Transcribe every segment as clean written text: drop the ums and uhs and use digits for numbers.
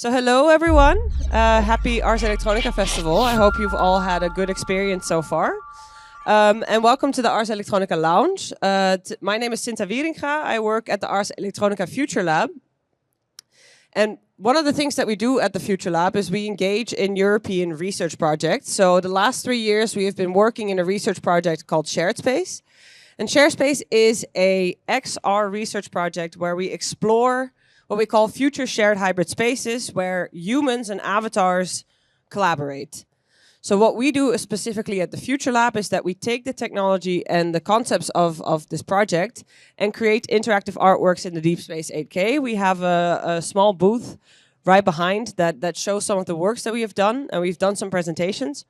So hello everyone, happy Ars Electronica Festival. I hope you've all had a good experience so far. And welcome to the Ars Electronica Lounge. My name is Cinta Wieringa. I work at the Ars Electronica Future Lab. And one of the things that we do at the Future Lab is we engage in European research projects. So the last 3 years we have been working in a research project called SHARESPACE. And SHARESPACE is a XR research project where we explore what we call future shared hybrid spaces where humans and avatars collaborate. So what we do specifically at the Future Lab is that we take the technology and the concepts of this project and create interactive artworks in the Deep Space 8K. We have a small booth right behind that shows some of the works that we have done, and we've done some presentations.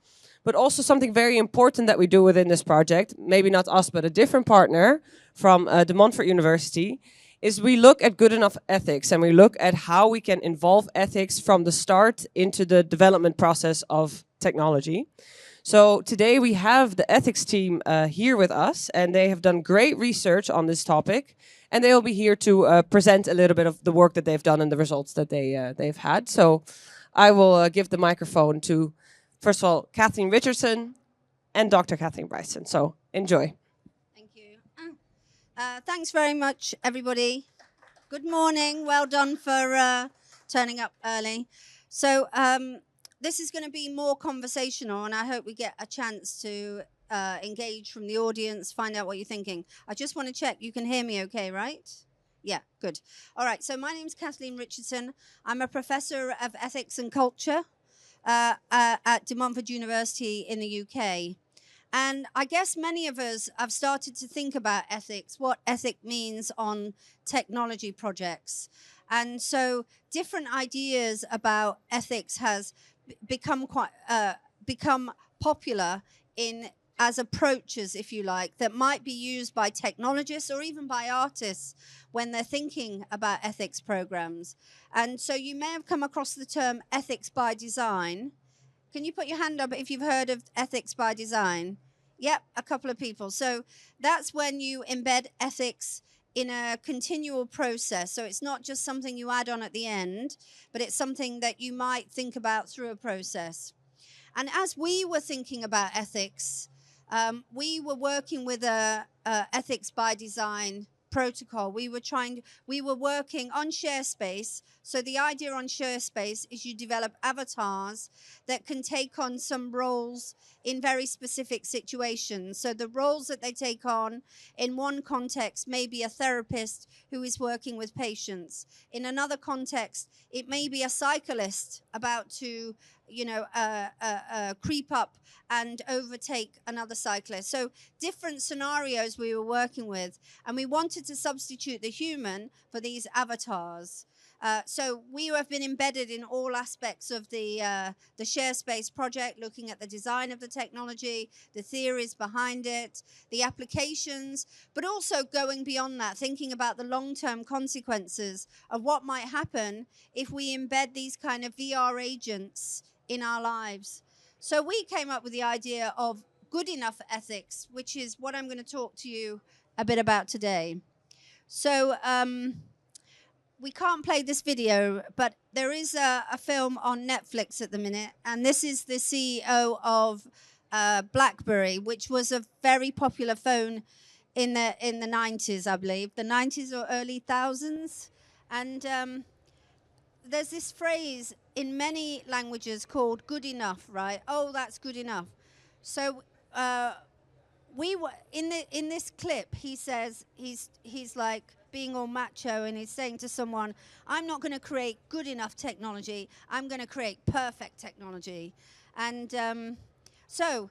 But also something very important that we do within this project, maybe not us, but a different partner from De Montfort University, is we look at good enough ethics, and we look at how we can involve ethics from the start into the development process of technology. So today we have the ethics team here with us, and they have done great research on this topic, and they will be here to present a little bit of the work that they've done and the results that they've had. So I will give the microphone to, first of all, Kathleen Richardson and Dr. Kathleen Bryson. So enjoy. Thanks very much, everybody. Good morning. Well done for turning up early. So this is going to be more conversational, and I hope we get a chance to engage from the audience, find out what you're thinking. I just want to check you can hear me okay, right? Yeah, good. All right, so my name's Kathleen Richardson. I'm a professor of ethics and culture at De Montfort University in the UK. And I guess many of us have started to think about ethics, what ethic means on technology projects. And so different ideas about ethics has become popular as approaches, if you like, that might be used by technologists or even by artists when they're thinking about ethics programs. And so you may have come across the term ethics by design. Can you put your hand up if you've heard of ethics by design? Yep, a couple of people. So that's when you embed ethics in a continual process. So it's not just something you add on at the end, but it's something that you might think about through a process. And as we were thinking about ethics, we were working with a ethics by design protocol. We were working on ShareSpace. So the idea on ShareSpace is you develop avatars that can take on some roles in very specific situations. So the roles that they take on in one context may be a therapist who is working with patients. In another context, it may be a cyclist about to creep up and overtake another cyclist. So different scenarios we were working with, and we wanted to substitute the human for these avatars. So we have been embedded in all aspects of the ShareSpace project, looking at the design of the technology, the theories behind it, the applications, but also going beyond that, thinking about the long-term consequences of what might happen if we embed these kind of VR agents in our lives. So we came up with the idea of good enough ethics, which is what I'm going to talk to you a bit about today. So we can't play this video, but there is a film on Netflix at the minute, and this is the CEO of BlackBerry, which was a very popular phone in the 90s, I believe, the 90s or early thousands. And there's this phrase in many languages called good enough, right? Oh, that's good enough. So we were in this clip, he says he's like being all macho, and he's saying to someone, I'm not going to create good enough technology, I'm going to create perfect technology. And so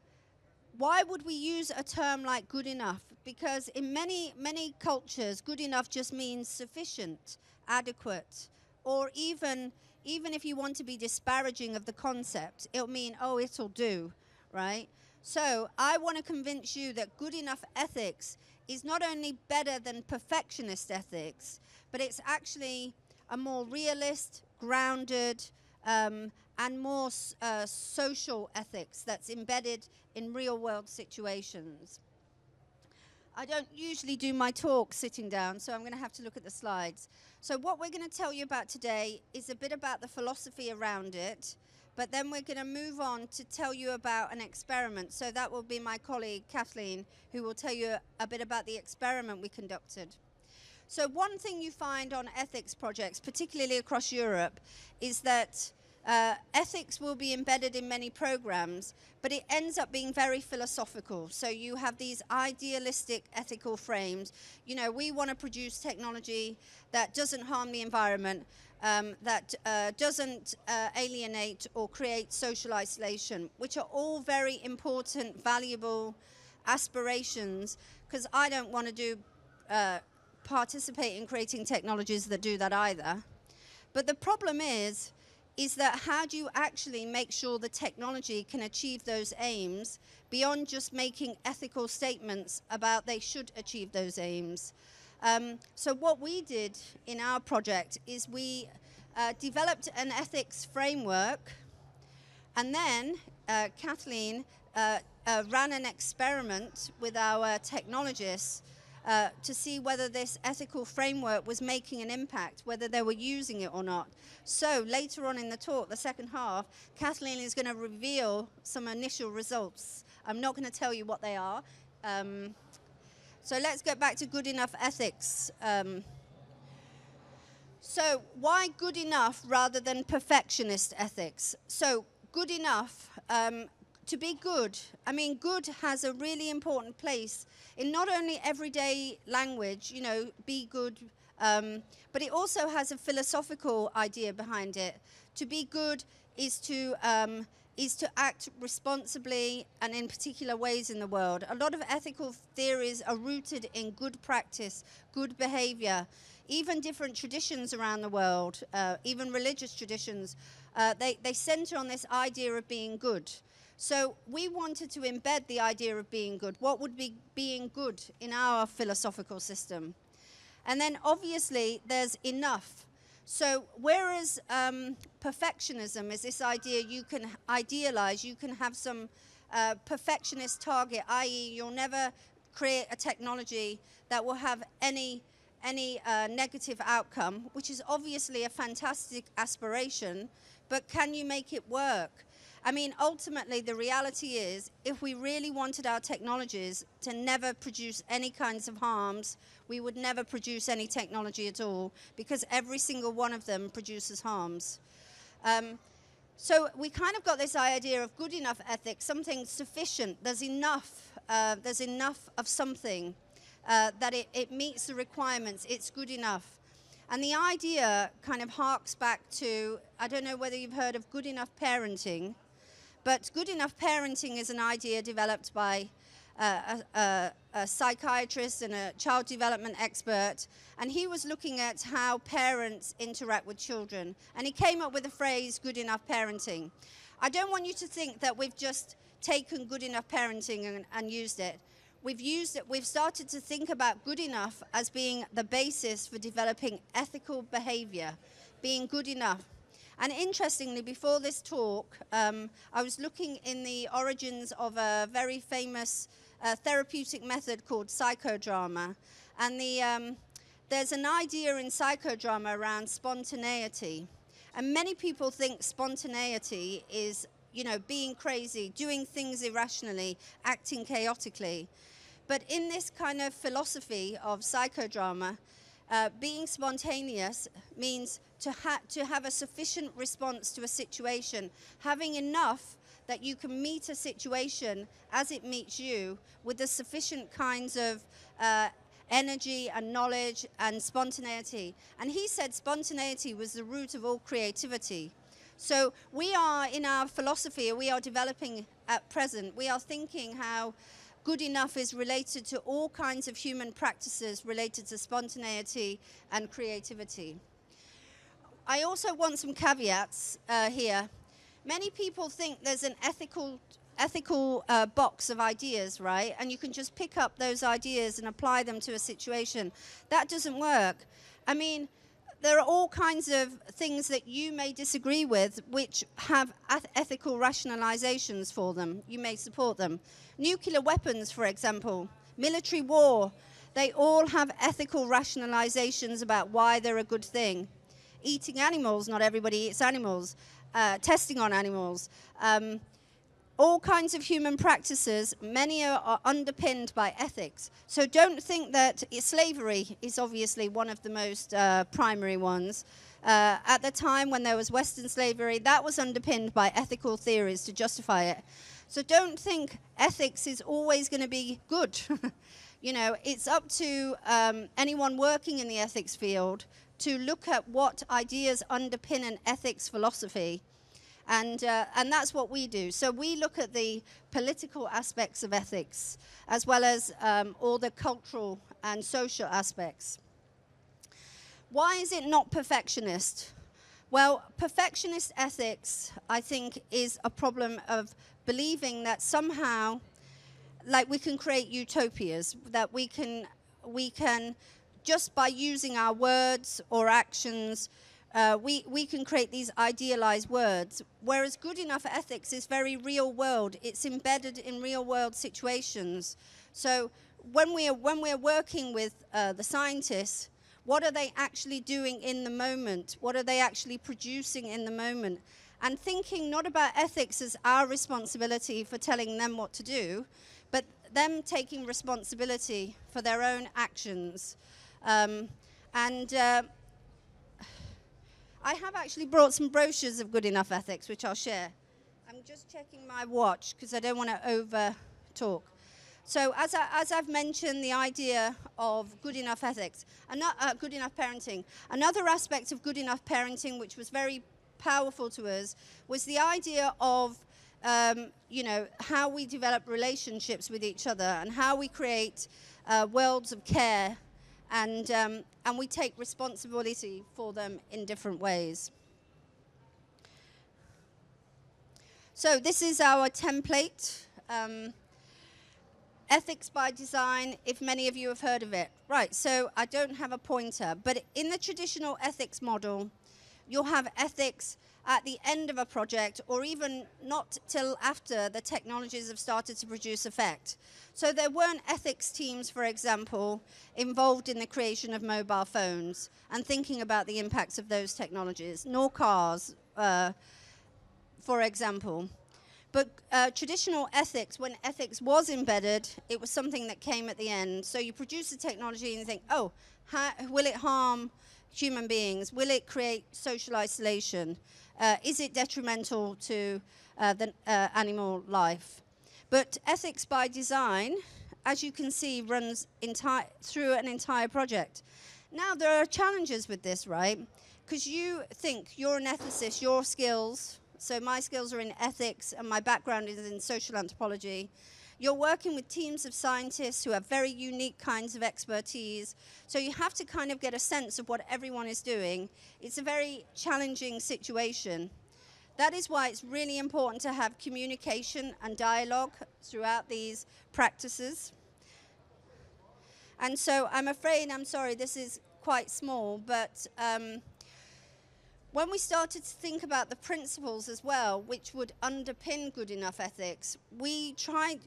why would we use a term like good enough? Because in many cultures, good enough just means sufficient, adequate, or even if you want to be disparaging of the concept, it'll mean, oh, it'll do, right? So I want to convince you that good enough ethics is not only better than perfectionist ethics, but it's actually a more realist, grounded, and more social ethics that's embedded in real-world situations. I don't usually do my talk sitting down, so I'm going to have to look at the slides. So what we're going to tell you about today is a bit about the philosophy around it, but then we're going to move on to tell you about an experiment. So that will be my colleague, Kathleen, who will tell you a bit about the experiment we conducted. So one thing you find on ethics projects, particularly across Europe, is that ethics will be embedded in many programs, but it ends up being very philosophical. So you have these idealistic ethical frames. You know, we want to produce technology that doesn't harm the environment, that doesn't alienate or create social isolation, which are all very important, valuable aspirations, because I don't want to do participate in creating technologies that do that either. But the problem is that how do you actually make sure the technology can achieve those aims beyond just making ethical statements about they should achieve those aims? So what we did in our project is we developed an ethics framework, and then Kathleen ran an experiment with our technologists to see whether this ethical framework was making an impact, whether they were using it or not. So later on in the talk, the second half, Kathleen is going to reveal some initial results. I'm not going to tell you what they are. So let's get back to good enough ethics. So why good enough rather than perfectionist ethics? So good enough, to be good, I mean, good has a really important place in not only everyday language, you know, be good, but it also has a philosophical idea behind it. To be good is to act responsibly and in particular ways in the world. A lot of ethical theories are rooted in good practice, good behavior. Even different traditions around the world, even religious traditions, they center on this idea of being good. So we wanted to embed the idea of being good. What would be being good in our philosophical system? And then obviously there's enough. So whereas perfectionism is this idea you can idealize, you can have some perfectionist target, i.e. you'll never create a technology that will have any negative outcome, which is obviously a fantastic aspiration, but can you make it work? I mean, ultimately, the reality is, if we really wanted our technologies to never produce any kinds of harms, we would never produce any technology at all, because every single one of them produces harms. So we kind of got this idea of good enough ethics, something sufficient. There's enough of something that it meets the requirements. It's good enough. And the idea kind of harks back to, I don't know whether you've heard of good enough parenting, but good enough parenting is an idea developed by a psychiatrist and a child development expert, and he was looking at how parents interact with children, and he came up with the phrase good enough parenting. I don't want you to think that we've just taken good enough parenting and used it. We've started to think about good enough as being the basis for developing ethical behavior, being good enough. And interestingly, before this talk, I was looking in the origins of a very famous therapeutic method called psychodrama. And there's an idea in psychodrama around spontaneity. And many people think spontaneity is, you know, being crazy, doing things irrationally, acting chaotically. But in this kind of philosophy of psychodrama, being spontaneous means to have a sufficient response to a situation, having enough that you can meet a situation as it meets you with the sufficient kinds of energy and knowledge and spontaneity. And he said spontaneity was the root of all creativity. So we are, in our philosophy, we are developing at present, we are thinking how good enough is related to all kinds of human practices related to spontaneity and creativity. I also want some caveats here. Many people think there's an ethical box of ideas, right? And you can just pick up those ideas and apply them to a situation. That doesn't work. I mean, there are all kinds of things that you may disagree with which have ethical rationalizations for them. You may support them. Nuclear weapons, for example, military war, They all have ethical rationalizations about why they're a good thing. Eating animals, not everybody eats animals. Testing on animals. All kinds of human practices, many are underpinned by ethics. So don't think that slavery is obviously one of the most primary ones. At the time when there was Western slavery, that was underpinned by ethical theories to justify it. So don't think ethics is always going to be good. You know, it's up to anyone working in the ethics field to look at what ideas underpin an ethics philosophy. And that's what we do. So we look at the political aspects of ethics, as well as all the cultural and social aspects. Why is it not perfectionist? Well, perfectionist ethics, I think, is a problem of believing that somehow, like, we can create utopias, that we can just by using our words or actions, we can create these idealized words, whereas good enough ethics is very real world. It's embedded in real world situations. So when we're working with the scientists, what are they actually doing in the moment? What are they actually producing in the moment? And thinking not about ethics as our responsibility for telling them what to do, but them taking responsibility for their own actions. I have actually brought some brochures of good enough ethics, which I'll share. I'm just checking my watch because I don't want to over talk. So as I've mentioned, the idea of good enough ethics, good enough parenting. Another aspect of good enough parenting, which was very powerful to us, was the idea of how we develop relationships with each other and how we create worlds of care, and we take responsibility for them in different ways. So this is our template. Ethics by design, if many of you have heard of it. Right, so I don't have a pointer, but in the traditional ethics model, you'll have ethics at the end of a project, or even not till after the technologies have started to produce effect. So there weren't ethics teams, for example, involved in the creation of mobile phones and thinking about the impacts of those technologies, nor cars, for example. But traditional ethics, when ethics was embedded, it was something that came at the end. So you produce the technology and you think, oh, will it harm human beings? Will it create social isolation? Is it detrimental to the animal life? But ethics by design, as you can see, runs through an entire project. Now, there are challenges with this, right? Because you think you're an ethicist, your skills, so my skills are in ethics and my background is in social anthropology. You're working with teams of scientists who have very unique kinds of expertise. So you have to kind of get a sense of what everyone is doing. It's a very challenging situation. That is why it's really important to have communication and dialogue throughout these practices. And so I'm sorry, this is quite small, but when we started to think about the principles as well, which would underpin good enough ethics, we tried,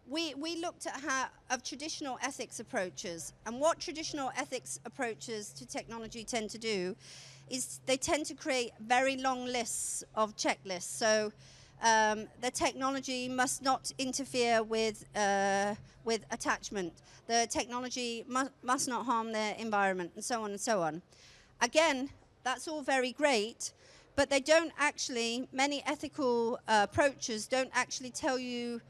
we looked at traditional ethics approaches. And what traditional ethics approaches to technology tend to do is they tend to create very long lists of checklists. So the technology must not interfere with attachment. The technology must not harm the environment, and so on and so on. Again, that's all very great, but they don't actually, many ethical approaches don't actually tell you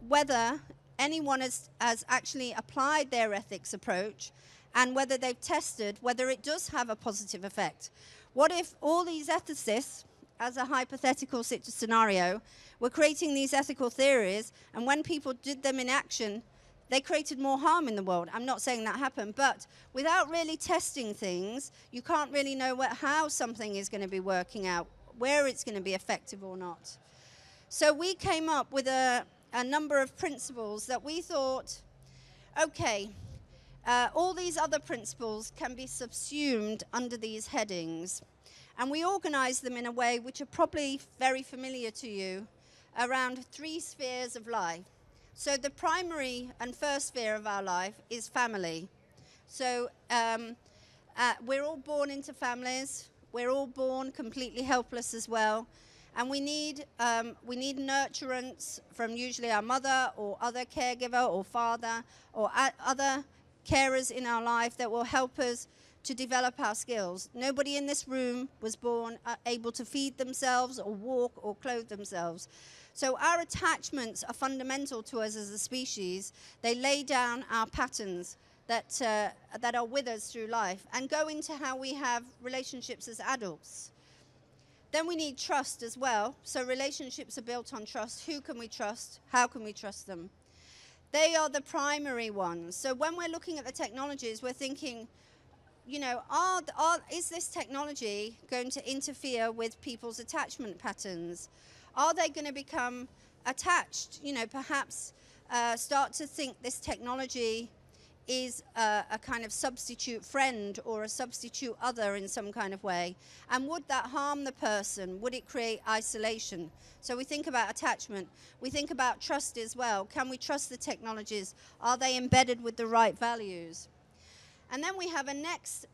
whether anyone has actually applied their ethics approach and whether they've tested whether it does have a positive effect. What if all these ethicists, as a hypothetical scenario, were creating these ethical theories, and when people did them in action, they created more harm in the world? I'm not saying that happened, but without really testing things, you can't really know how something is going to be working out, where it's going to be effective or not. So we came up with a number of principles that we thought, okay, all these other principles can be subsumed under these headings. And we organized them in a way which are probably very familiar to you, around 3 spheres of life. So the primary and first sphere of our life is family. So we're all born into families. We're all born completely helpless as well. And we need nurturance from usually our mother or other caregiver or father or other carers in our life that will help us to develop our skills. Nobody in this room was born able to feed themselves or walk or clothe themselves. So our attachments are fundamental to us as a species. They lay down our patterns that are with us through life and go into how we have relationships as adults. Then we need trust as well. So relationships are built on trust. Who can we trust? How can we trust them? They are the primary ones. So when we're looking at the technologies, we're thinking, you know, is this technology going to interfere with people's attachment patterns? Are they going to become attached? You know, perhaps start to think this technology is a kind of substitute friend or a substitute other in some kind of way. And would that harm the person? Would it create isolation? So we think about attachment. We think about trust as well. Can we trust the technologies? Are they embedded with the right values? And then we have a next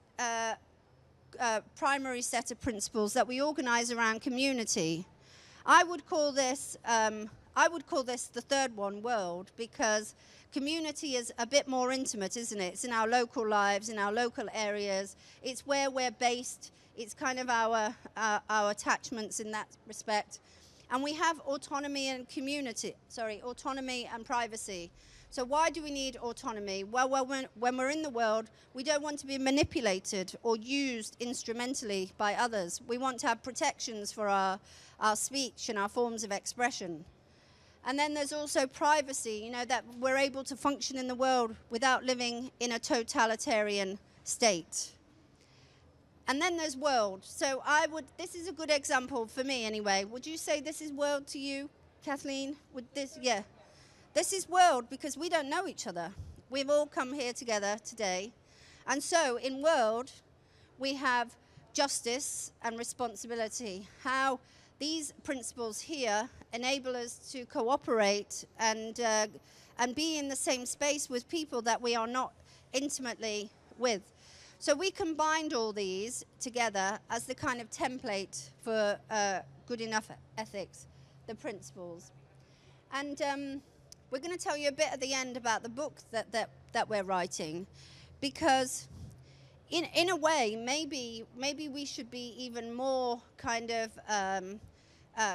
primary set of principles that we organize around community. I would call this the third one, world, because community is a bit more intimate, isn't it? It's in our local lives, in our local areas. It's where we're based. It's kind of our attachments in that respect. And we have autonomy and autonomy and privacy. So why do we need autonomy? Well, when we're in the world, we don't want to be manipulated or used instrumentally by others. We want to have protections for our speech and our forms of expression. And then there's also privacy, you know, that we're able to function in the world without living in a totalitarian state. And then there's world. So this is a good example for me anyway. Would you say this is world to you, Kathleen? Yeah. This is world because we don't know each other. We've all come here together today. And so in world, we have justice and responsibility. How these principles here enable us to cooperate and be in the same space with people that we are not intimately with. So we combined all these together as the kind of template for good enough ethics, the principles. And we're going to tell you a bit at the end about the book that we're writing, because in a way, maybe we should be even more kind of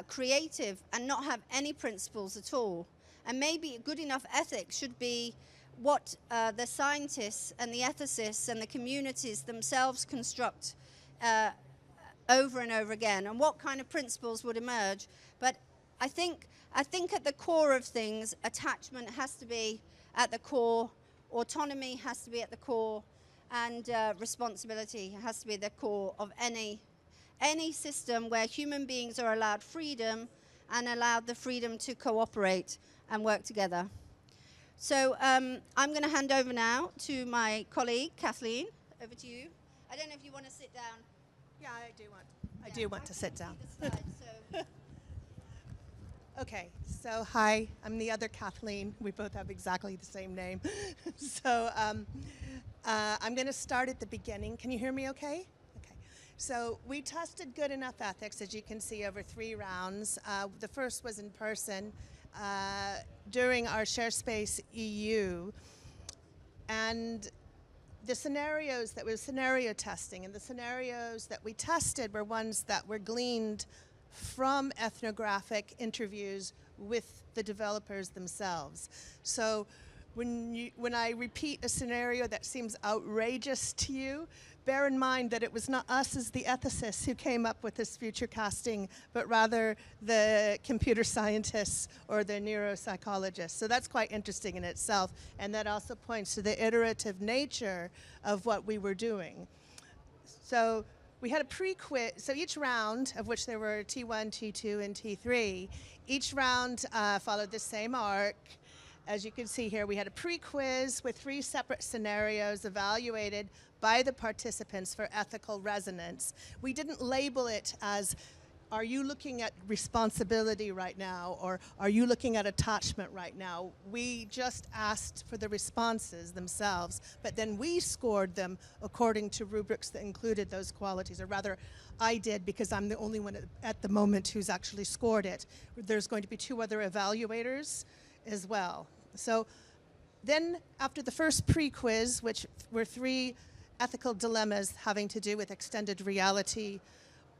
creative and not have any principles at all. And maybe good enough ethics should be what the scientists and the ethicists and the communities themselves construct over and over again, and what kind of principles would emerge. But I think at the core of things, attachment has to be at the core, autonomy has to be at the core, and responsibility has to be the core of any system where human beings are allowed freedom and allowed the freedom to cooperate and work together. So I'm going to hand over now to my colleague, Kathleen. Over to you. I don't know if you want to sit down. Yeah, I do want to sit down. Okay, so hi, I'm the other Kathleen. We both have exactly the same name. So I'm going to start at the beginning. Can you hear me okay? Okay. So we tested good enough ethics, as you can see, over 3 rounds. The first was in person during our SHARESPACE EU. And the scenarios that was scenario testing, and the scenarios that we tested were ones that were gleaned from ethnographic interviews with the developers themselves. So when I repeat a scenario that seems outrageous to you, bear in mind that it was not us as the ethicists who came up with this future casting, but rather the computer scientists or the neuropsychologists. So that's quite interesting in itself, and that also points to the iterative nature of what we were doing. So we had a pre-quiz, so each round, of which there were T1, T2, and T3, each round followed the same arc. As you can see here, we had a pre-quiz with 3 separate scenarios evaluated by the participants for ethical resonance. We didn't label it as are you looking at responsibility right now, or are you looking at attachment right now? We just asked for the responses themselves, but then we scored them according to rubrics that included those qualities, or rather, I did, because I'm the only one at the moment who's actually scored it. There's going to be 2 other evaluators as well. So then after the first pre-quiz, which were 3 ethical dilemmas having to do with extended reality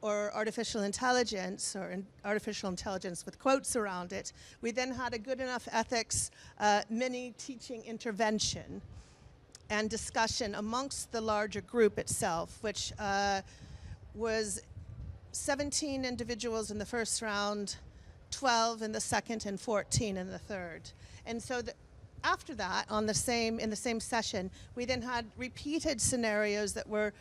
or artificial intelligence, or artificial intelligence with quotes around it, we then had a good enough ethics mini teaching intervention and discussion amongst the larger group itself, which was 17 individuals in the first round, 12 in the second, and 14 in the third. And so after that, in the same session, we then had repeated scenarios that were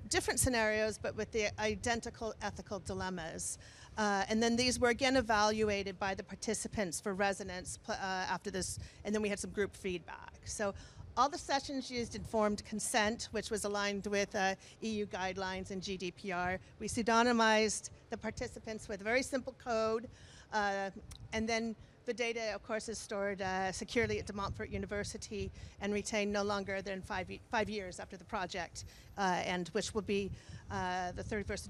different scenarios, but with the identical ethical dilemmas. And then these were again evaluated by the participants for resonance after this, and then we had some group feedback. So all the sessions used informed consent, which was aligned with EU guidelines and GDPR. We pseudonymized the participants with a very simple code, and then the data, of course, is stored securely at De Montfort University and retained no longer than 5 years after the project, and which will be the 31st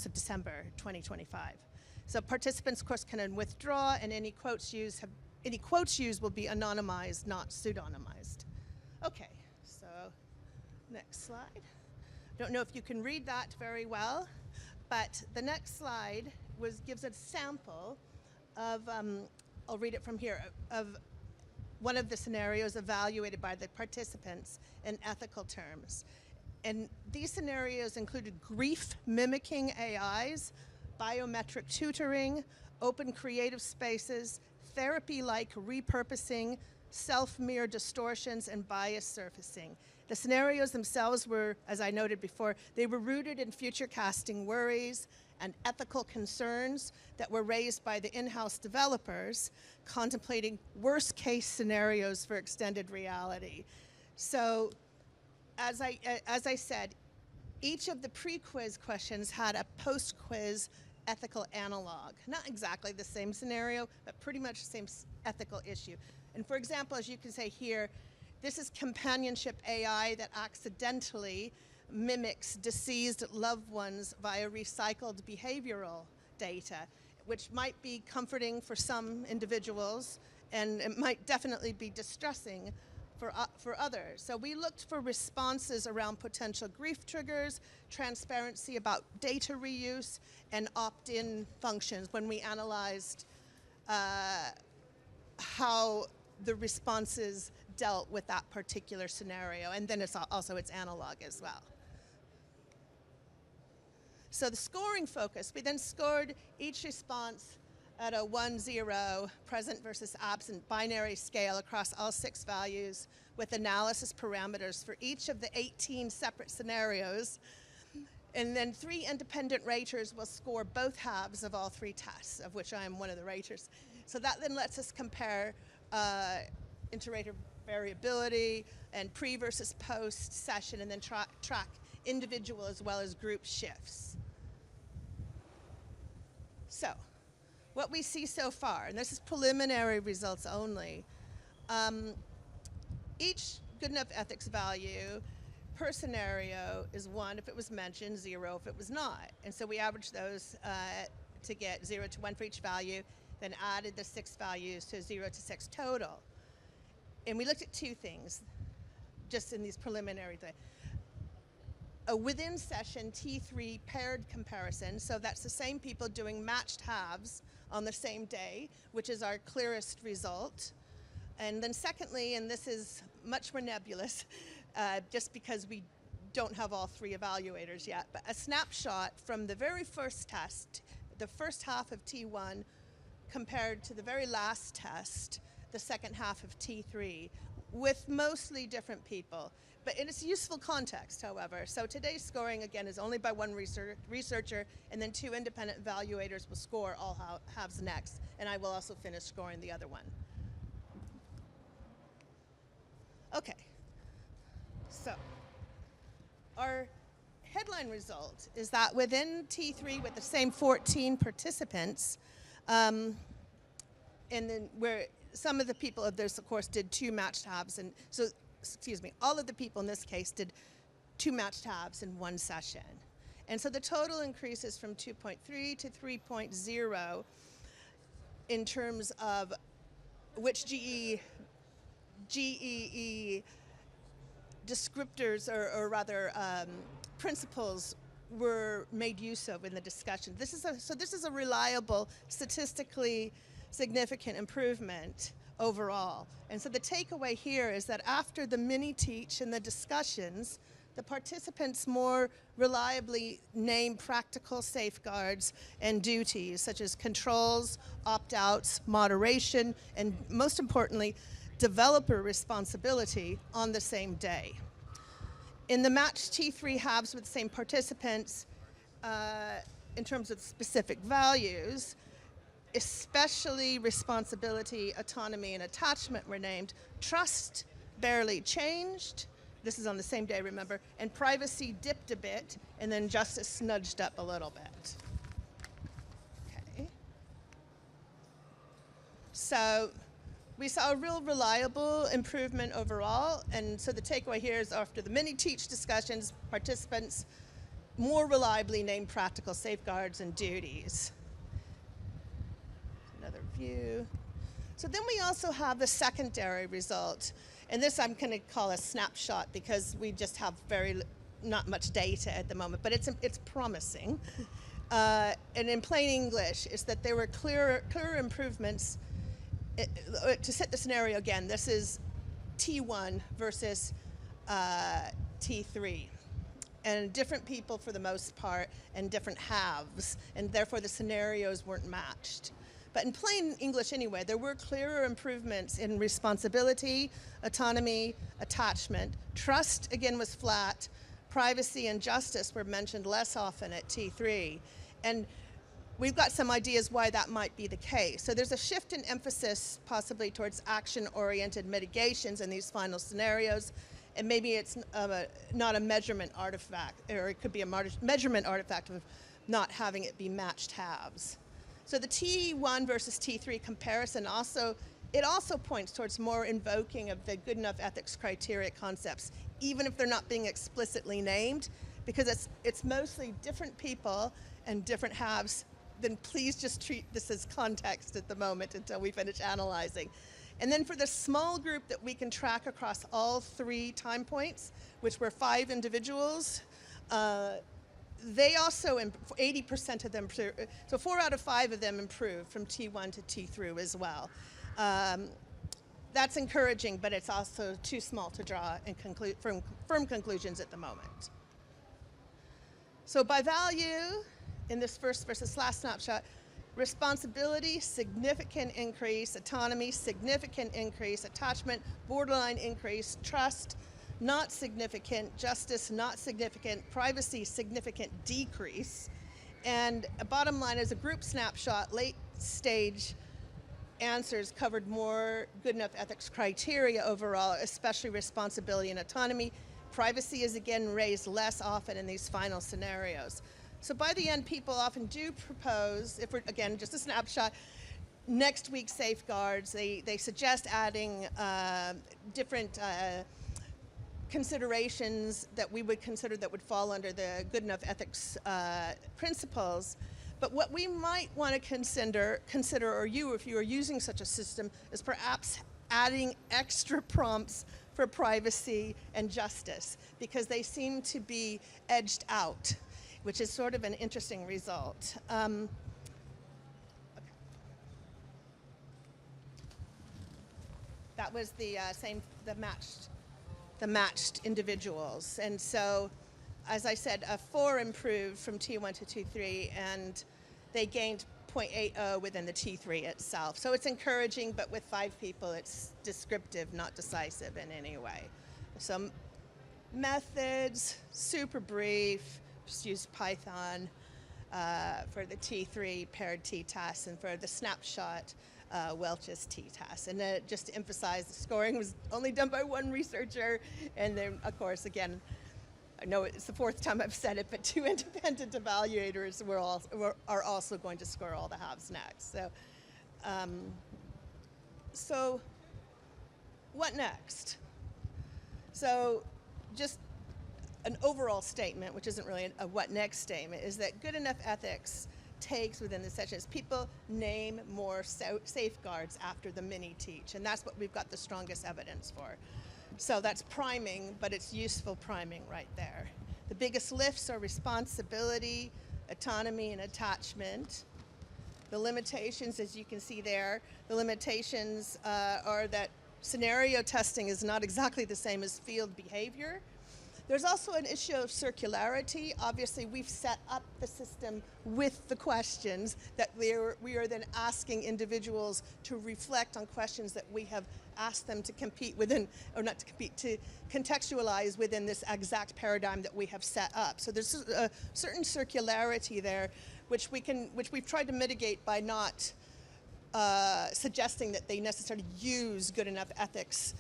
of December 2025. So participants, of course, can then withdraw, and any quotes used will be anonymized, not pseudonymized. Okay, so next slide. Don't know if you can read that very well, but the next slide gives a sample of, I'll read it from here, of one of the scenarios evaluated by the participants in ethical terms. And these scenarios included grief mimicking AIs, biometric tutoring, open creative spaces, therapy-like repurposing, self-mirror distortions, and bias surfacing. The scenarios themselves were, as I noted before, they were rooted in future casting worries and ethical concerns that were raised by the in-house developers contemplating worst-case scenarios for extended reality. So, as I said, each of the pre-quiz questions had a post-quiz ethical analog. Not exactly the same scenario, but pretty much the same ethical issue. And for example, as you can say here, this is companionship AI that accidentally mimics deceased loved ones via recycled behavioral data, which might be comforting for some individuals, and it might definitely be distressing for others. So we looked for responses around potential grief triggers, transparency about data reuse, and opt-in functions when we analyzed how the responses dealt with that particular scenario, and then it's also its analog as well. So the scoring focus, we then scored each response at a 1-0 present versus absent binary scale across all 6 values with analysis parameters for each of the 18 separate scenarios. And then 3 independent raters will score both halves of all 3 tests, of which I am one of the raters. So that then lets us compare inter-rater variability and pre versus post session, and then track individual as well as group shifts. So, what we see so far, and this is preliminary results only, each good enough ethics value per scenario is 1 if it was mentioned, 0 if it was not. And so we averaged those to get 0 to 1 for each value, then added the 6 values to 0 to 6 total. And we looked at 2 things just in these preliminary things. A within session T3 paired comparison, so that's the same people doing matched halves on the same day, which is our clearest result. And then secondly, and this is much more nebulous, just because we don't have all 3 evaluators yet, but a snapshot from the very first test, the first half of T1, compared to the very last test, the second half of T3, with mostly different people. But in its useful context, however. So today's scoring, again, is only by 1 researcher, and then 2 independent evaluators will score all halves next, and I will also finish scoring the other one. Okay. So our headline result is that within T3 with the same 14 participants, and then where some of the people of this, of course, did 2 matched halves, and so, excuse me, all of the people in this case did 2 matched halves in 1 session. And so the total increases from 2.3 to 3.0 in terms of which GEE descriptors, or rather principles, were made use of in the discussion. This is a reliable, statistically significant improvement overall. And so the takeaway here is that after the mini-teach and the discussions, the participants more reliably name practical safeguards and duties, such as controls, opt-outs, moderation, and most importantly, developer responsibility on the same day. In the matched T3 halves with the same participants, in terms of specific values, especially responsibility, autonomy, and attachment were named. Trust barely changed. This is on the same day, remember. And privacy dipped a bit, and then justice nudged up a little bit. Okay. So we saw a real reliable improvement overall. And so the takeaway here is after the mini-teach discussions, participants more reliably named practical safeguards and duties. Another view. So then we also have the secondary result. And this I'm going to call a snapshot because we just have not much data at the moment, but it's promising. And in plain English, is that there were clearer improvements. To set the scenario again, this is T1 versus T3. And different people for the most part, and different halves, and therefore the scenarios weren't matched. But in plain English anyway, there were clearer improvements in responsibility, autonomy, attachment. Trust, again, was flat. Privacy and justice were mentioned less often at T3. And we've got some ideas why that might be the case. So there's a shift in emphasis possibly towards action-oriented mitigations in these final scenarios. And maybe it's not a measurement artifact, or it could be a measurement artifact of not having it be matched halves. So the T1 versus T3 comparison also points towards more invoking of the good enough ethics criteria concepts, even if they're not being explicitly named, because it's mostly different people and different halves. Then please just treat this as context at the moment until we finish analyzing. And then for the small group that we can track across all 3 time points, which were 5 individuals, they also, 80% of them, so 4 out of 5 of them improved from T1 to T3 as well. That's encouraging, but it's also too small to draw and firm conclusions at the moment. So by value, in this first versus last snapshot, responsibility, significant increase, autonomy, significant increase, attachment, borderline increase, trust, not significant, justice, not significant, privacy, significant decrease. And a bottom line is a group snapshot, late stage answers covered more good enough ethics criteria overall, especially responsibility and autonomy. Privacy is again raised less often in these final scenarios. So by the end, people often do propose, if we're, again, just a snapshot, next week's safeguards. They suggest adding different considerations that we would consider that would fall under the good enough ethics principles. But what we might want to consider, or you, if you are using such a system, is perhaps adding extra prompts for privacy and justice, because they seem to be edged out, which is sort of an interesting result. Okay. That was the matched individuals. And so, as I said, 4 improved from T1 to T3, and they gained 0.80 within the T3 itself. So it's encouraging, but with 5 people, it's descriptive, not decisive in any way. So methods, super brief, just use Python for the T3 paired t-tests, and for the snapshot, Welch's t-test. And just to emphasize, the scoring was only done by 1 researcher, and then, of course, again, I know it's the fourth time I've said it, but 2 independent evaluators are also going to score all the halves next. So what next? So just an overall statement, which isn't really a what next statement, is that good enough ethics takes within the sessions. People name more safeguards after the mini teach, and that's what we've got the strongest evidence for. So that's priming, but it's useful priming right there. The biggest lifts are responsibility, autonomy, and attachment. The limitations, as you can see there, the limitations are that scenario testing is not exactly the same as field behavior. There's also an issue of circularity. Obviously, we've set up the system with the questions that we are then asking individuals to reflect on questions that we have asked them to compete within, or not to compete, to contextualize within this exact paradigm that we have set up. So there's a certain circularity there, which we've tried to mitigate by not suggesting that they necessarily use good enough ethics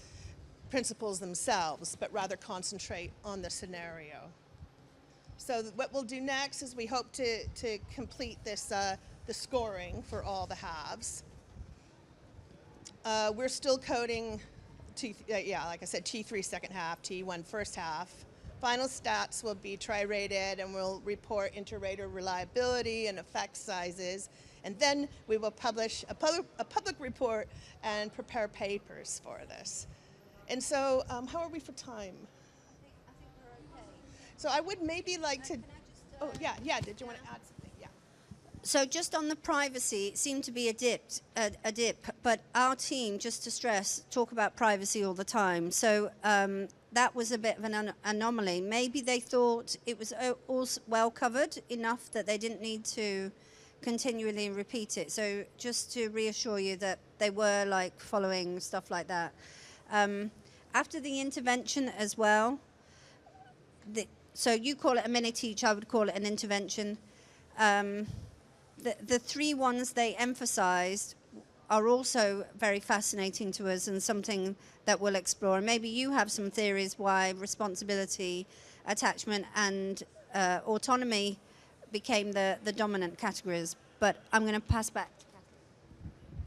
principles themselves, but rather concentrate on the scenario. So what we'll do next is we hope to complete this the scoring for all the halves. We're still coding, like I said, T3 second half, T1 first half. Final stats will be tri-rated, and we'll report inter-rater reliability and effect sizes. And then we will publish a public report and prepare papers for this. And so, how are we for time? I think we're okay. So I would maybe like to. Can I just, Yeah. Did you want to add something? Yeah. So just on the privacy, it seemed to be a dip, but our team, just to stress, talk about privacy all the time. So that was a bit of an anomaly. Maybe they thought it was all well covered enough that they didn't need to continually repeat it. So just to reassure you that they were like following stuff like that. After the intervention as well, so you call it a mini teach, I would call it an intervention. The three ones they emphasized are also very fascinating to us and something that we'll explore. And maybe you have some theories why responsibility, attachment, and autonomy became the dominant categories. But I'm going to pass back.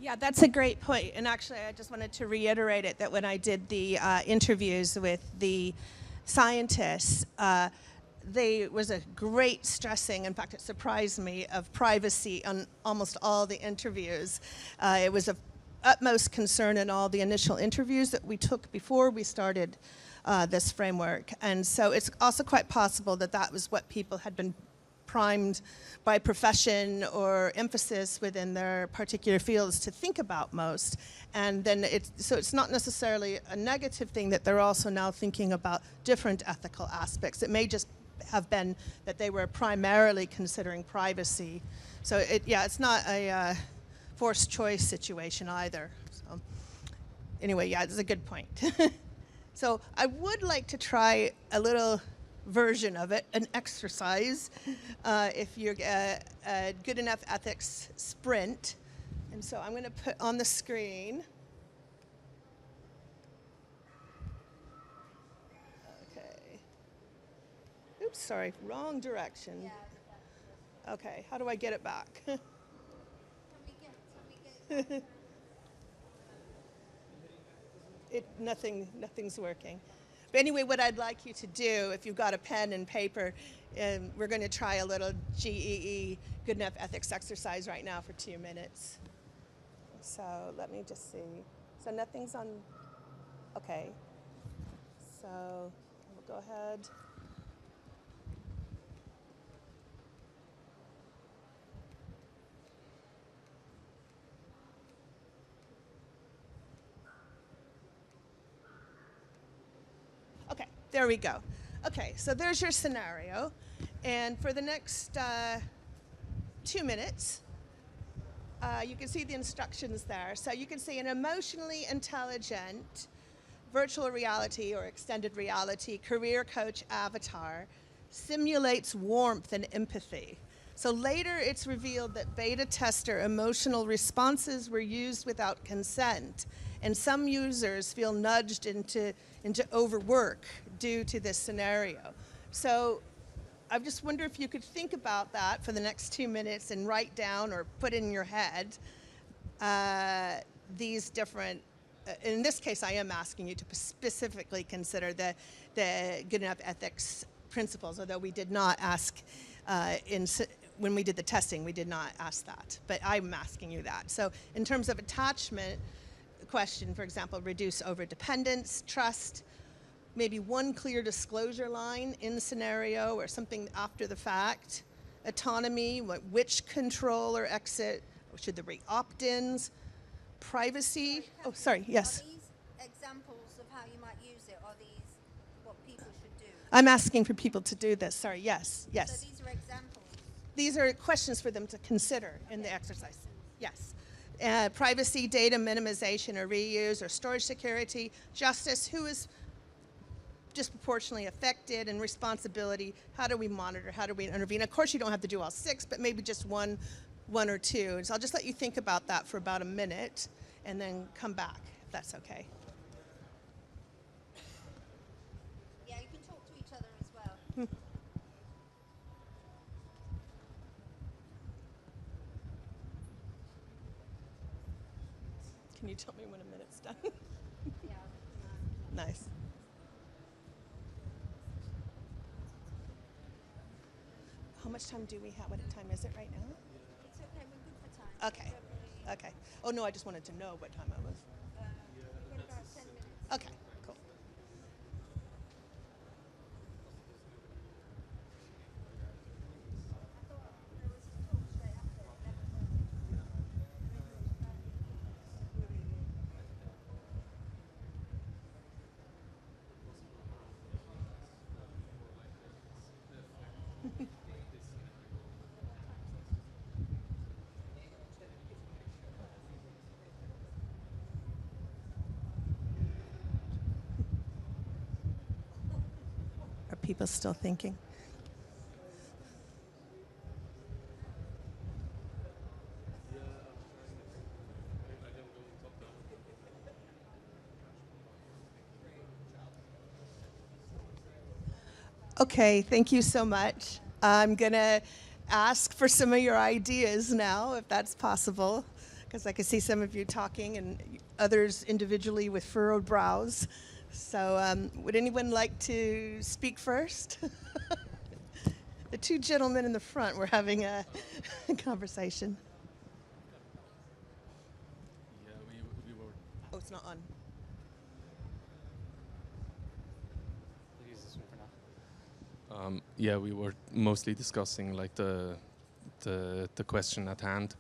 Yeah, that's a great point. And actually, I just wanted to reiterate it, that when I did the interviews with the scientists, there was a great stressing, in fact, it surprised me, of privacy on almost all the interviews. It was of utmost concern in all the initial interviews that we took before we started this framework. And so it's also quite possible that that was what people had been primed by profession or emphasis within their particular fields to think about most. And then it's not necessarily a negative thing that they're also now thinking about different ethical aspects. It may just have been that they were primarily considering privacy. So it's not a forced choice situation either. So anyway, yeah, it's a good point. So I would like to try a little version of it, an exercise, if you're a good enough ethics sprint. And so I'm going to put on the screen. Okay. Oops, sorry, wrong direction. Okay, how do I get it back? Nothing's working. But anyway, what I'd like you to do, if you've got a pen and paper, we're going to try a little GEE, good enough ethics exercise right now for 2 minutes. So let me just see. So nothing's on, okay. So we'll go ahead. Okay, there we go. Okay, so there's your scenario. And for the next 2 minutes, you can see the instructions there. So you can see an emotionally intelligent virtual reality or extended reality career coach avatar simulates warmth and empathy. So later it's revealed that beta tester emotional responses were used without consent, and some users feel nudged into overwork due to this scenario. So I just wonder if you could think about that for the next 2 minutes and write down or put in your head these different, in this case, I am asking you to specifically consider the good enough ethics principles, although we did not ask when we did the testing, we did not ask that, but I'm asking you that. So in terms of attachment question, for example, reduce overdependence, trust, maybe one clear disclosure line in the scenario or something after the fact, autonomy, which control or exit, should there be opt-ins, privacy, oh, sorry, yes. Are these examples of how you might use it, or these what people should do? I'm asking for people to do this, sorry, yes. So these are examples? These are questions for them to consider in the exercise, yes. Privacy, data minimization or reuse or storage security, justice, who is disproportionately affected, and responsibility, how do we monitor, how do we intervene? Of course you don't have to do all 6, but maybe just one or 2. And so I'll just let you think about that for about a minute and then come back, if that's okay. Yeah, you can talk to each other as well. Can you tell me when a minute's done? Yeah. Nice. How much time do we have? What time is it right now? It's okay, we're good for time. Okay. Okay. Oh, no, I just wanted to know what time it was. We've got about 10 minutes. Okay, cool. I thought there was a talk straight after 11:30. Are people still thinking? Okay, thank you so much. I'm going to ask for some of your ideas now, if that's possible, because I can see some of you talking and others individually with furrowed brows. So would anyone like to speak first? The 2 gentlemen in the front were having a conversation. Yeah, we were. Oh, it's not on. Yeah, we were mostly discussing like the question at hand,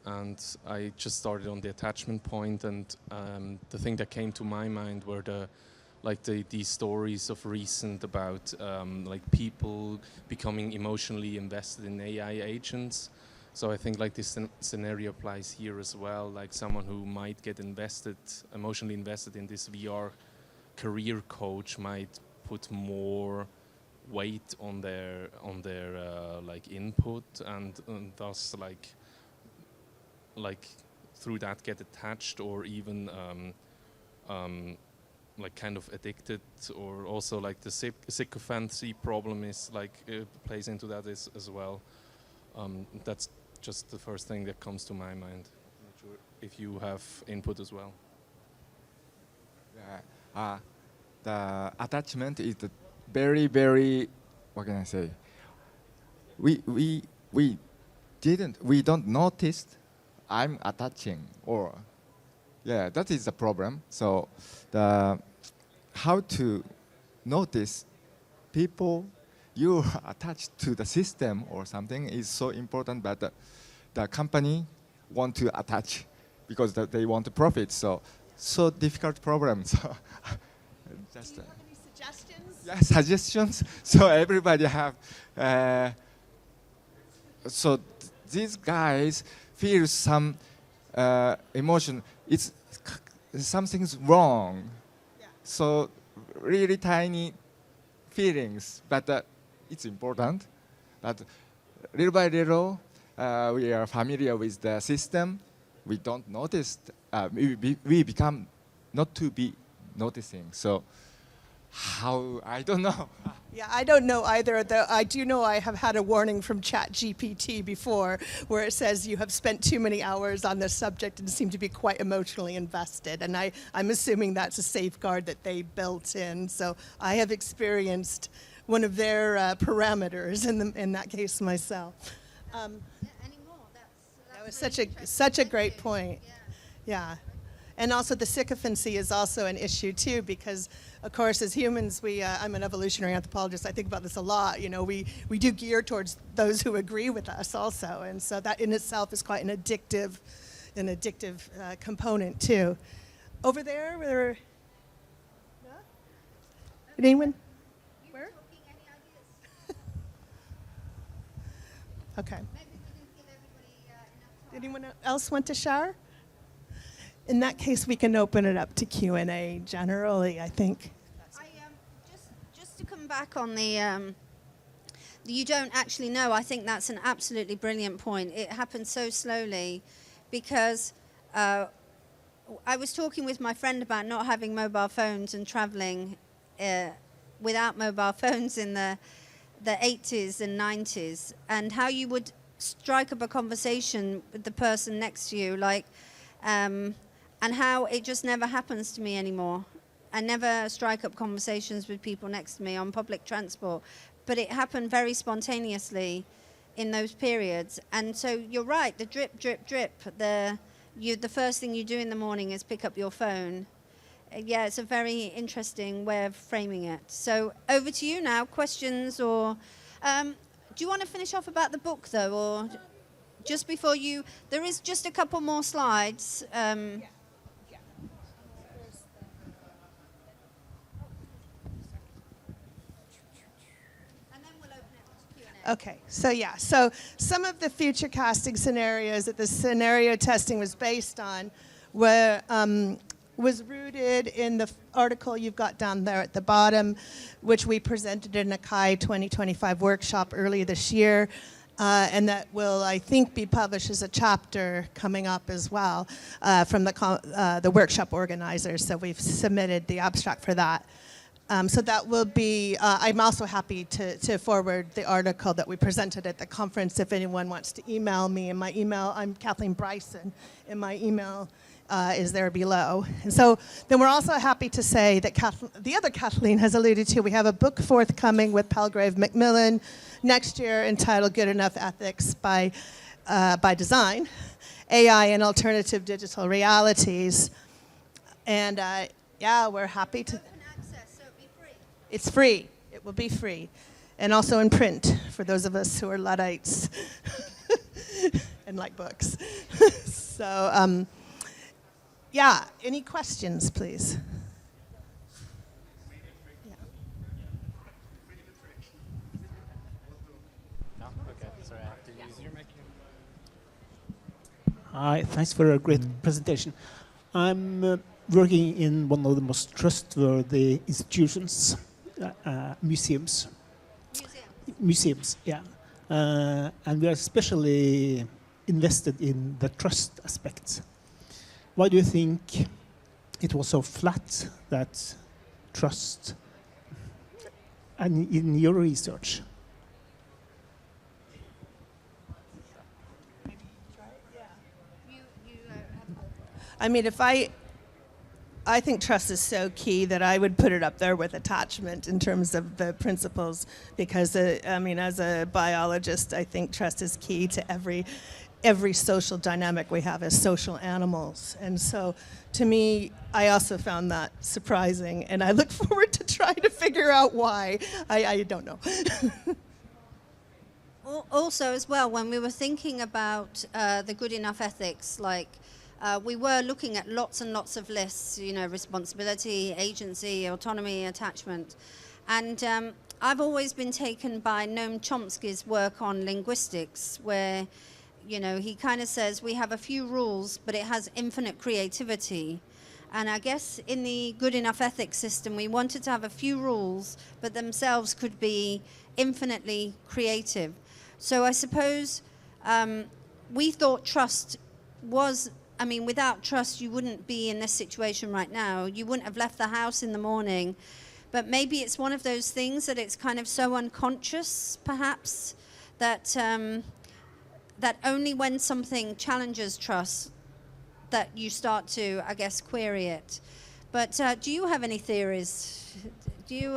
and I just started on the attachment point, and the thing that came to my mind were these stories of recent about like people becoming emotionally invested in AI agents. So I think like this scenario applies here as well, like someone who might get emotionally invested in this VR career coach might put more weight on their like input, and thus like through that get attached, or even like kind of addicted, or also like the sycophancy problem is like plays into that as well. That's just the first thing that comes to my mind. I'm not sure if you have input as well. The attachment is the very, very, what can I say? We don't notice I'm attaching, or that is the problem. So how to notice people you are attached to the system or something is so important, but the company want to attach because they want to profit. So difficult problem. So just. Do you have any suggestions? Yeah, suggestions. So everybody have. So these guys feel some emotion. Something's wrong. Yeah. So really tiny feelings, but it's important. But little by little, we are familiar with the system. We don't notice. We become not to be noticing. So how, I don't know. Yeah, I don't know either, though I do know I have had a warning from ChatGPT before where it says you have spent too many hours on this subject and seem to be quite emotionally invested. And I'm assuming that's a safeguard that they built in. So I have experienced one of their parameters in that case myself. That was such a great point. Yeah. And also the sycophancy is also an issue too, because of course as humans I'm an evolutionary anthropologist, I think about this a lot, we do gear towards those who agree with us also, and so that in itself is quite an addictive component too. Over there, no? Anyone? Where? Okay. Did anyone else want to share? In that case, we can open it up to Q&A generally, I think. Just to come back on the you don't actually know, I think that's an absolutely brilliant point. It happened so slowly because I was talking with my friend about not having mobile phones and traveling without mobile phones in the 80s and 90s, and how you would strike up a conversation with the person next to you, like, and how it just never happens to me anymore. I never strike up conversations with people next to me on public transport, but it happened very spontaneously in those periods. And so you're right, the drip, drip, drip, the first thing you do in the morning is pick up your phone. Yeah, it's a very interesting way of framing it. So over to you now, questions or... do you want to finish off about the book, though, or just before you... There is just a couple more slides. Okay, so some of the future casting scenarios that the scenario testing was based on was rooted in the article you've got down there at the bottom, which we presented in a CHI 2025 workshop earlier this year, and that will, I think, be published as a chapter coming up as well from the workshop organizers. So we've submitted the abstract for that. So that will be, I'm also happy to forward the article that we presented at the conference if anyone wants to email me. And my email, I'm Kathleen Bryson, and my email is there below. And so then we're also happy to say that the other Kathleen has alluded to, we have a book forthcoming with Palgrave Macmillan next year entitled Good Enough Ethics by Design, AI and Alternative Digital Realities. And yeah, we're happy to... It's free. It will be free. And also in print for those of us who are Luddites and like books. So, yeah, any questions, please? Yeah. No? Okay, sorry, I have to use your mic. Hi, thanks for a great presentation. I'm working in one of the most trustworthy institutions. Museums, yeah. And we are especially invested in the trust aspect. Why do you think it was so flat, that trust, and in your research? I mean, I think trust is so key that I would put it up there with attachment in terms of the principles, because I mean, as a biologist, I think trust is key to every social dynamic we have as social animals. And so to me, I also found that surprising, and I look forward to trying to figure out why. I don't know. Also, as well, when we were thinking about the good enough ethics, like we were looking at lots and lots of lists, responsibility, agency, autonomy, attachment. And I've always been taken by Noam Chomsky's work on linguistics, where, he kind of says we have a few rules, but it has infinite creativity. And I guess in the good enough ethics system, we wanted to have a few rules, but themselves could be infinitely creative. So I suppose we thought trust was... I mean, without trust, you wouldn't be in this situation right now. You wouldn't have left the house in the morning But maybe it's one of those things that it's kind of so unconscious, perhaps, that that only when something challenges trust that you start to, I guess, query it. But do you have any theories? Do you,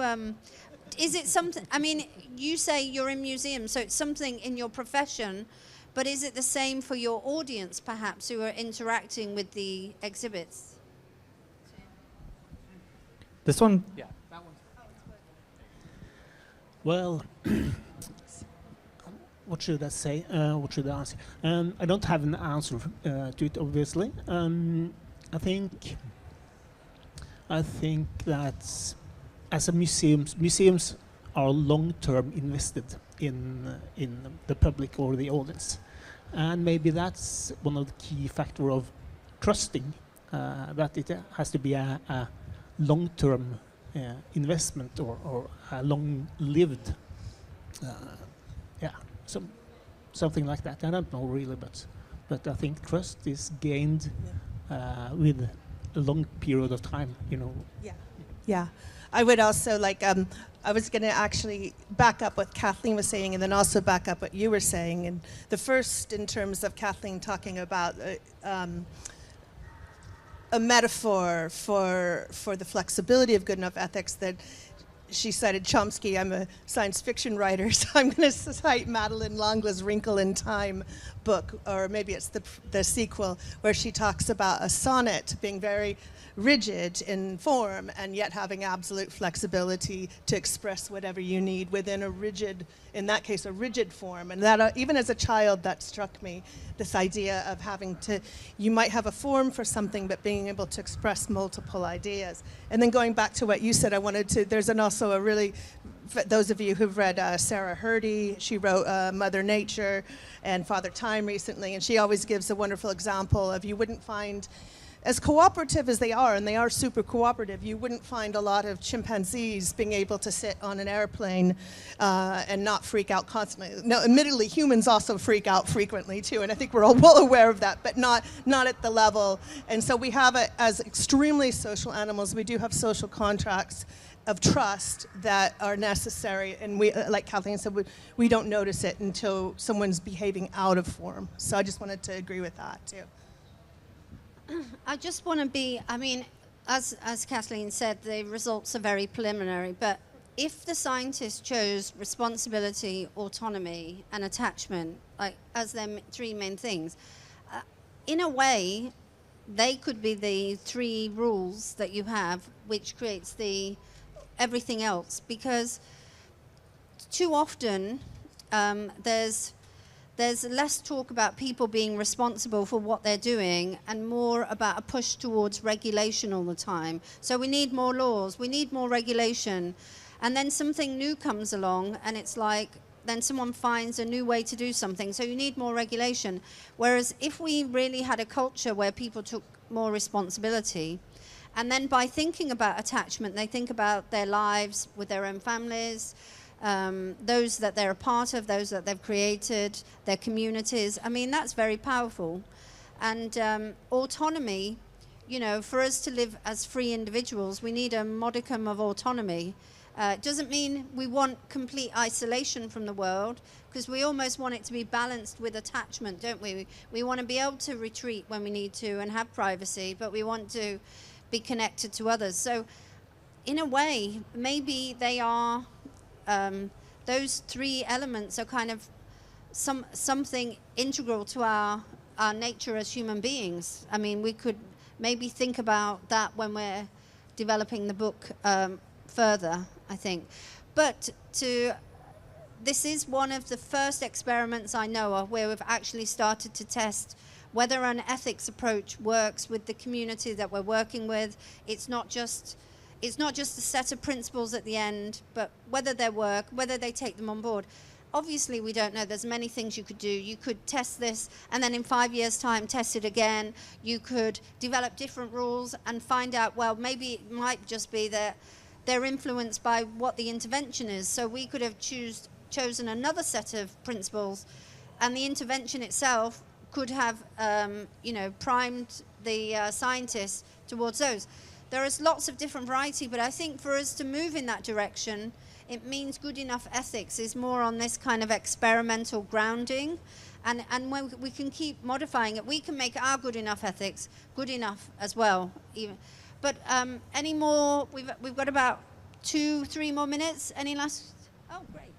is it something, I mean, you say you're in museums, so it's something in your profession, but is it the same for your audience, perhaps, who are interacting with the exhibits? This one? Yeah, that one. Well, what should I say? What should I answer? I don't have an answer to it, obviously. I think that as a museums are long-term invested in the public or the audience, and maybe that's one of the key factors of trusting that it has to be a long-term investment or a long-lived, something like that. I don't know really, but I think trust is gained with a long period of time, you know. Yeah. I would also I was going to actually back up what Kathleen was saying and then also back up what you were saying. And the first, in terms of Kathleen talking about a metaphor for the flexibility of good enough ethics, that she cited Chomsky. I'm a science fiction writer, so I'm going to cite Madeleine L'Angle's Wrinkle in Time book, or maybe it's the sequel, where she talks about a sonnet being very rigid in form and yet having absolute flexibility to express whatever you need within a rigid, in that case, a rigid form. And that even as a child, that struck me, this idea of having to, you might have a form for something, but being able to express multiple ideas. And then going back to what you said, I wanted to, there's also a really, those of you who've read Sarah Hrdy, she wrote Mother Nature and Father Time recently, and she always gives a wonderful example of, you wouldn't find, as cooperative as they are, and they are super cooperative, you wouldn't find a lot of chimpanzees being able to sit on an airplane and not freak out constantly. Now, admittedly, humans also freak out frequently too, and I think we're all well aware of that, but not at the level. And so we have it as extremely social animals. We do have social contracts of trust that are necessary, and we, like Kathleen said, we don't notice it until someone's behaving out of form. So I just wanted to agree with that too. I just want to be, I mean, as Kathleen said, the results are very preliminary, but if the scientists chose responsibility, autonomy, and attachment, like as their three main things, in a way, they could be the three rules that you have, which creates the everything else, because too often there's less talk about people being responsible for what they're doing and more about a push towards regulation all the time. So we need more laws, we need more regulation. And then something new comes along and it's like, then someone finds a new way to do something. So you need more regulation. Whereas if we really had a culture where people took more responsibility, and then by thinking about attachment, they think about their lives with their own families, those that they're a part of, those that they've created, their communities. I mean, that's very powerful. And autonomy, you know, for us to live as free individuals, we need a modicum of autonomy. It doesn't mean we want complete isolation from the world, because we almost want it to be balanced with attachment, don't we? We want to be able to retreat when we need to and have privacy, but we want to be connected to others. So in a way, maybe they are, those three elements are kind of something integral to our nature as human beings. I mean, we could maybe think about that when we're developing the book further, I think. But this is one of the first experiments I know of where we've actually started to test whether an ethics approach works with the community that we're working with. It's not just a set of principles at the end, but whether they work, whether they take them on board. Obviously, we don't know. There's many things you could do. You could test this, and then in 5 years' time, test it again. You could develop different rules and find out, well, maybe it might just be that they're influenced by what the intervention is. So we could have chosen another set of principles, and the intervention itself could have, primed the scientists towards those. there is lots of different variety, but I think for us to move in that direction, it means good enough ethics is more on this kind of experimental grounding. And when we can keep modifying it, we can make our good enough ethics good enough as well. Even. But any more? We've got about 2-3 more minutes. Any last? Oh, great.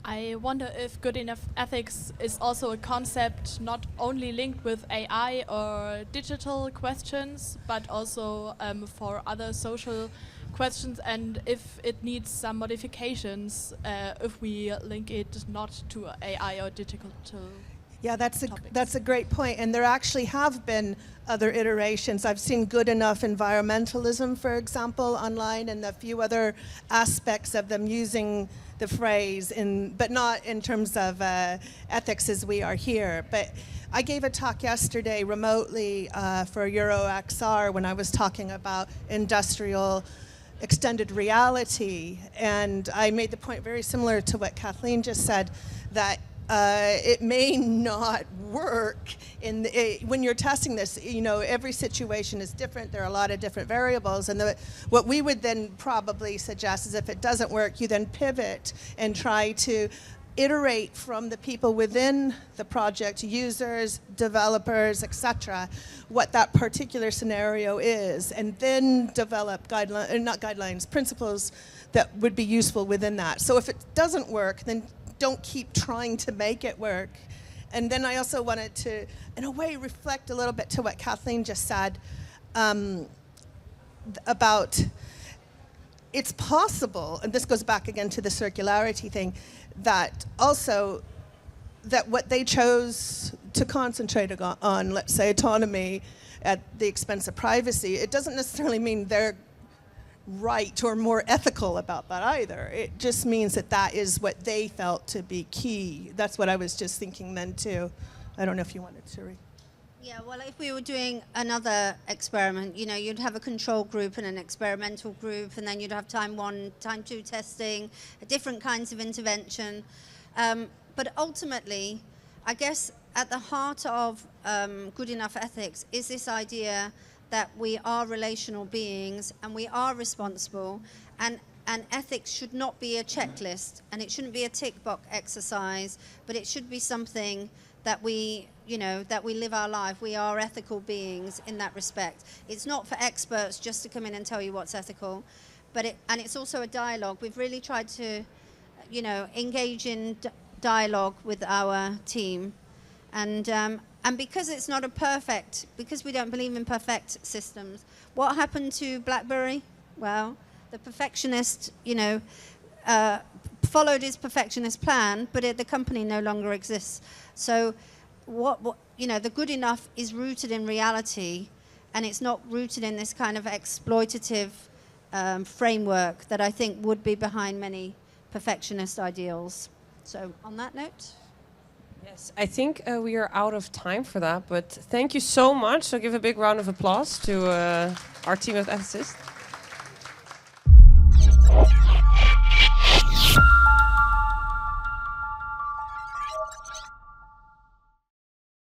I wonder if good enough ethics is also a concept not only linked with AI or digital questions, but also for other social questions, and if it needs some modifications if we link it not to AI or digital. Yeah, that's a great point. And there actually have been other iterations. I've seen good enough environmentalism, for example, online, and a few other aspects of them using the phrase, but not in terms of ethics as we are here. But I gave a talk yesterday remotely for EuroXR when I was talking about industrial extended reality. And I made the point very similar to what Kathleen just said, that it may not work when you're testing this. You know, every situation is different. There are a lot of different variables, and what we would then probably suggest is if it doesn't work, you then pivot and try to iterate from the people within the project, users, developers, etc., what that particular scenario is, and then develop principles that would be useful within that. So if it doesn't work, then don't keep trying to make it work. And then I also wanted to, in a way, reflect a little bit to what Kathleen just said about it's possible, and this goes back again to the circularity thing, that also that what they chose to concentrate on, let's say autonomy at the expense of privacy, it doesn't necessarily mean they're right or more ethical about that either. It just means that that is what they felt to be key. That's what I was just thinking then too. I don't know if you wanted to read. Yeah, well, if we were doing another experiment, you know, you'd have a control group and an experimental group, and then you'd have time 1, time 2 testing, different kinds of intervention. But ultimately, I guess at the heart of good enough ethics is this idea that we are relational beings and we are responsible, and ethics should not be a checklist, and it shouldn't be a tick box exercise, but it should be something that we, you know, that we live our life. We are ethical beings in that respect. It's not for experts just to come in and tell you what's ethical, but it's also a dialogue. We've really tried to, you know, engage in dialogue with our team, and because it's not because we don't believe in perfect systems. What happened to BlackBerry? Well, the perfectionist, you know, followed his perfectionist plan, but the company no longer exists. So what you know, the good enough is rooted in reality, and it's not rooted in this kind of exploitative framework that I think would be behind many perfectionist ideals. So on that note. Yes, I think we are out of time for that, but thank you so much. So give a big round of applause to our team of ethicists.